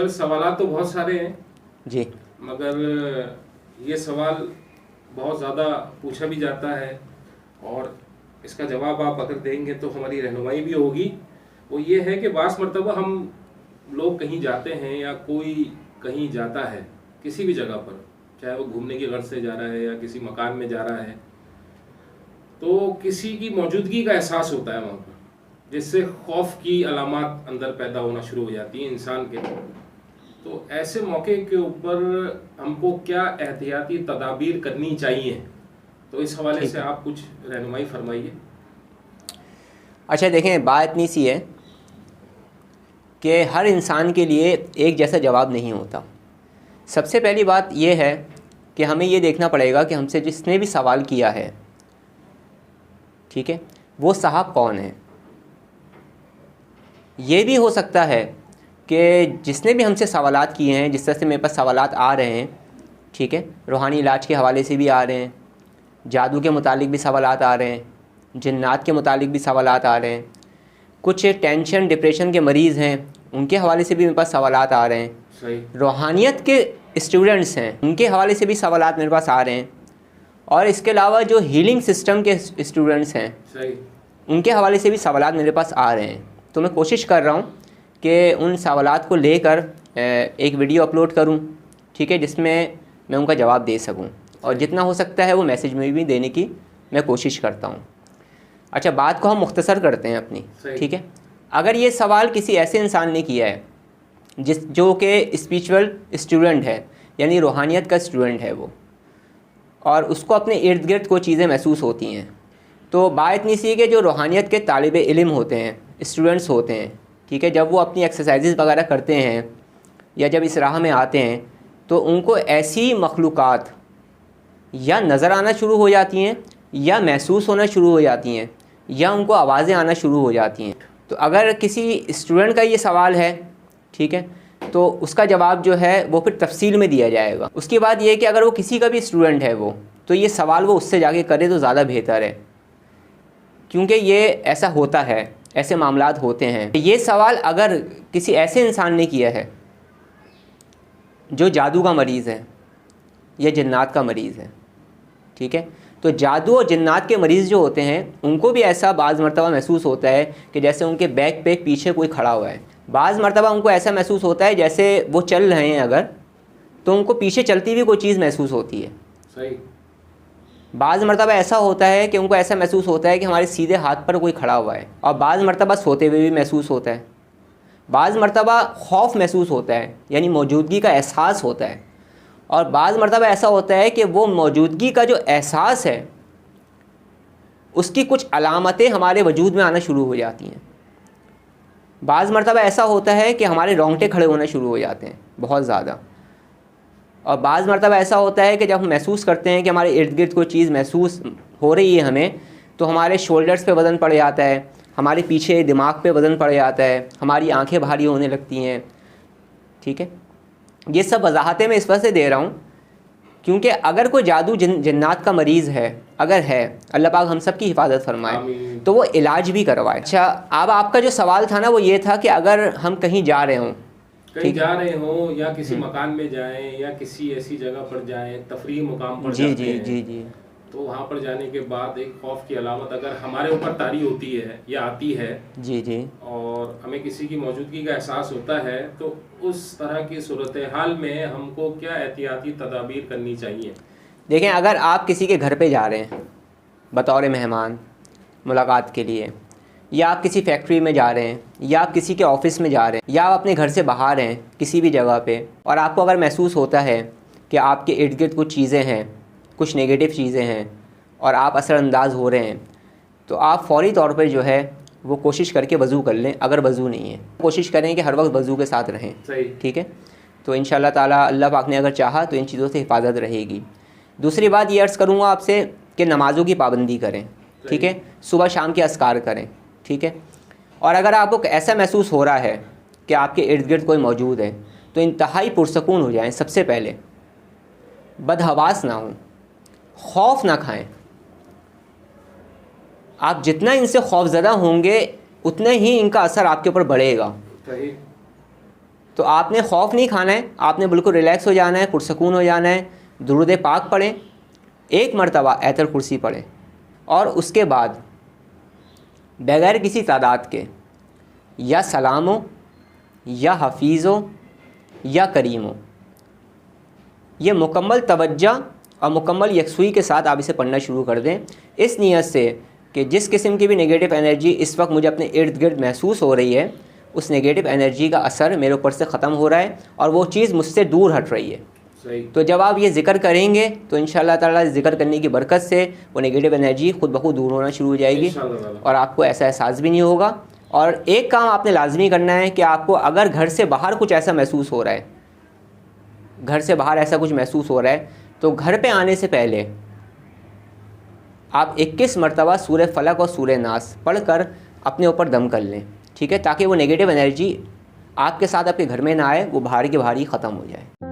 سر سوالات تو بہت سارے ہیں جی، مگر یہ سوال بہت زیادہ پوچھا بھی جاتا ہے اور اس کا جواب آپ اگر دیں گے تو ہماری رہنمائی بھی ہوگی. وہ یہ ہے کہ بعض مرتبہ ہم لوگ کہیں جاتے ہیں یا کوئی کہیں جاتا ہے کسی بھی جگہ پر، چاہے وہ گھومنے کی غرض سے جا رہا ہے یا کسی مکان میں جا رہا ہے، تو کسی کی موجودگی کا احساس ہوتا ہے وہاں پر، جس سے خوف کی علامات اندر پیدا ہونا شروع ہو جاتی ہیں انسان کے. تو ایسے موقع کے اوپر ہم کو کیا احتیاطی تدابیر کرنی چاہیے؟ تو اس حوالے سے آپ کچھ رہنمائی فرمائیے. اچھا دیکھیں، بات اتنی سی ہے کہ ہر انسان کے لیے ایک جیسا جواب نہیں ہوتا. سب سے پہلی بات یہ ہے کہ ہمیں یہ دیکھنا پڑے گا کہ ہم سے جس نے بھی سوال کیا ہے، ٹھیک ہے، وہ صاحب کون ہے. یہ بھی ہو سکتا ہے کہ جس نے بھی ہم سے سوالات کیے ہیں، جس طرح سے میرے پاس سوالات آ رہے ہیں، ٹھیک ہے، روحانی علاج کے حوالے سے بھی آ رہے ہیں، جادو کے متعلق بھی سوالات آ رہے ہیں، جنات کے متعلق بھی سوالات آ رہے ہیں، کچھ ٹینشن ڈپریشن کے مریض ہیں ان کے حوالے سے بھی میرے پاس سوالات آ رہے ہیں، صحیح. روحانیت کے اسٹوڈنٹس ہیں ان کے حوالے سے بھی سوالات میرے پاس آ رہے ہیں، اور اس کے علاوہ جو ہیلنگ سسٹم کے اسٹوڈنٹس ہیں صحیح. ان کے حوالے سے بھی سوالات میرے پاس آ رہے ہیں. تو میں کوشش کر رہا ہوں کہ ان سوالات کو لے کر ایک ویڈیو اپلوڈ کروں، ٹھیک ہے، جس میں میں ان کا جواب دے سکوں، اور جتنا ہو سکتا ہے وہ میسیج میں بھی دینے کی میں کوشش کرتا ہوں. اچھا، بات کو ہم مختصر کرتے ہیں اپنی، ٹھیک ہے. اگر یہ سوال کسی ایسے انسان نے کیا ہے جو کہ اسپریچول اسٹوڈنٹ ہے، یعنی روحانیت کا اسٹوڈنٹ ہے وہ، اور اس کو اپنے ارد گرد کوئی چیزیں محسوس ہوتی ہیں، تو بات اتنی سی کہ جو روحانیت کے طالب علم ہوتے ہیں، اسٹوڈنٹس ہوتے ہیں، ٹھیک ہے، جب وہ اپنی ایکسرسائزز وغیرہ کرتے ہیں یا جب اس راہ میں آتے ہیں تو ان کو ایسی مخلوقات یا نظر آنا شروع ہو جاتی ہیں یا محسوس ہونا شروع ہو جاتی ہیں یا ان کو آوازیں آنا شروع ہو جاتی ہیں. تو اگر کسی اسٹوڈنٹ کا یہ سوال ہے، ٹھیک ہے، تو اس کا جواب جو ہے وہ پھر تفصیل میں دیا جائے گا. اس کی بات یہ ہے کہ اگر وہ کسی کا بھی اسٹوڈنٹ ہے وہ، تو یہ سوال وہ اس سے جا کے کرے تو زیادہ بہتر ہے، کیونکہ یہ ایسا ہوتا ہے، ایسے معاملات ہوتے ہیں. یہ سوال اگر کسی ایسے انسان نے کیا ہے جو جادو کا مریض ہے یا جنات کا مریض ہے، ٹھیک ہے، تو جادو اور جنات کے مریض جو ہوتے ہیں ان کو بھی ایسا بعض مرتبہ محسوس ہوتا ہے کہ جیسے ان کے بیک پہ پیچھے کوئی کھڑا ہوا ہے. بعض مرتبہ ان کو ایسا محسوس ہوتا ہے جیسے وہ چل رہے ہیں اگر، تو ان کو پیچھے چلتی ہوئی کوئی چیز محسوس ہوتی ہے. صحیح. بعض مرتبہ ایسا ہوتا ہے کہ ان کو ایسا محسوس ہوتا ہے کہ ہمارے سیدھے ہاتھ پر کوئی کھڑا ہوا ہے، اور بعض مرتبہ سوتے ہوئے بھی محسوس ہوتا ہے. بعض مرتبہ خوف محسوس ہوتا ہے، یعنی موجودگی کا احساس ہوتا ہے، اور بعض مرتبہ ایسا ہوتا ہے کہ وہ موجودگی کا جو احساس ہے اس کی کچھ علامتیں ہمارے وجود میں آنا شروع ہو جاتی ہیں. بعض مرتبہ ایسا ہوتا ہے کہ ہمارے رونگٹے کھڑے ہونا شروع ہو جاتے ہیں بہت زیادہ، اور بعض مرتبہ ایسا ہوتا ہے کہ جب ہم محسوس کرتے ہیں کہ ہمارے ارد گرد کوئی چیز محسوس ہو رہی ہے ہمیں، تو ہمارے شولڈرز پہ وزن پڑ جاتا ہے، ہمارے پیچھے دماغ پہ وزن پڑ جاتا ہے، ہماری آنکھیں بھاری ہونے لگتی ہیں، ٹھیک ہے. یہ سب وضاحتیں میں اس وجہ سے دے رہا ہوں کیونکہ اگر کوئی جادو جنات کا مریض ہے، اگر ہے، اللہ پاک ہم سب کی حفاظت فرمائے، تو وہ علاج بھی کروائے. اچھا، اب آپ کا جو سوال تھا نا وہ یہ تھا کہ اگر ہم کہیں جا رہے ہوں، کہیں جا رہے ہوں یا کسی مکان میں جائیں یا کسی ایسی جگہ پر جائیں، تفریح مقام پر جاتے ہیں، جی تو وہاں پر جانے کے بعد ایک خوف کی علامت اگر ہمارے اوپر طاری ہوتی ہے یا آتی ہے، جی اور ہمیں کسی کی موجودگی کا احساس ہوتا ہے، تو اس طرح کی صورتحال میں ہم کو کیا احتیاطی تدابیر کرنی چاہیے؟ دیکھیں، اگر آپ کسی کے گھر پہ جا رہے ہیں بطور مہمان ملاقات کے لیے، یا آپ کسی فیکٹری میں جا رہے ہیں، یا آپ کسی کے آفس میں جا رہے ہیں، یا آپ اپنے گھر سے باہر ہیں کسی بھی جگہ پہ، اور آپ کو اگر محسوس ہوتا ہے کہ آپ کے ارد گرد کچھ چیزیں ہیں، کچھ نگیٹو چیزیں ہیں، اور آپ اثر انداز ہو رہے ہیں، تو آپ فوری طور پہ جو ہے وہ کوشش کر کے وضو کر لیں. اگر وضو نہیں ہے کوشش کریں کہ ہر وقت وضو کے ساتھ رہیں، ٹھیک ہے. تو انشاءاللہ تعالیٰ اللہ پاک نے اگر چاہا تو ان چیزوں سے حفاظت رہے گی. دوسری بات یہ عرض کروں گا آپ سے کہ نمازوں کی پابندی کریں، ٹھیک ہے، صبح شام کے اذکار کریں، ٹھیک ہے. اور اگر آپ کو ایسا محسوس ہو رہا ہے کہ آپ کے ارد گرد کوئی موجود ہے تو انتہائی پرسکون ہو جائیں. سب سے پہلے بدحواس نہ ہوں، خوف نہ کھائیں. آپ جتنا ان سے خوف زدہ ہوں گے اتنا ہی ان کا اثر آپ کے اوپر بڑھے گا. تو آپ نے خوف نہیں کھانا ہے، آپ نے بالکل ریلیکس ہو جانا ہے، پرسکون ہو جانا ہے. درود پاک پڑھیں، 1 مرتبہ آیت الکرسی پڑھیں، اور اس کے بعد بغیر کسی تعداد کے یا سلام ہو یا حفیظ ہو یا کریم ہو، یہ مکمل توجہ اور مکمل یکسوئی کے ساتھ آپ اسے پڑھنا شروع کر دیں، اس نیت سے کہ جس قسم کی بھی نگیٹو انرجی اس وقت مجھے اپنے ارد گرد محسوس ہو رہی ہے، اس نگیٹو انرجی کا اثر میرے اوپر سے ختم ہو رہا ہے اور وہ چیز مجھ سے دور ہٹ رہی ہے. صحیح. تو جب آپ یہ ذکر کریں گے تو انشاءاللہ تعالیٰ ذکر کرنے کی برکت سے وہ نگیٹو انرجی خود بخود دور ہونا شروع ہو جائے گی، اور آپ کو ایسا احساس بھی نہیں ہوگا. اور ایک کام آپ نے لازمی کرنا ہے کہ آپ کو اگر گھر سے باہر کچھ ایسا محسوس ہو رہا ہے، گھر سے باہر ایسا کچھ محسوس ہو رہا ہے، تو گھر پہ آنے سے پہلے آپ 21 مرتبہ سورہ فلق اور سورہ ناس پڑھ کر اپنے اوپر دم کر لیں، ٹھیک ہے، تاکہ وہ نگیٹو انرجی آپ کے ساتھ آپ کے گھر میں نہ آئے، وہ باہر کے باہر ہی ختم ہو جائے.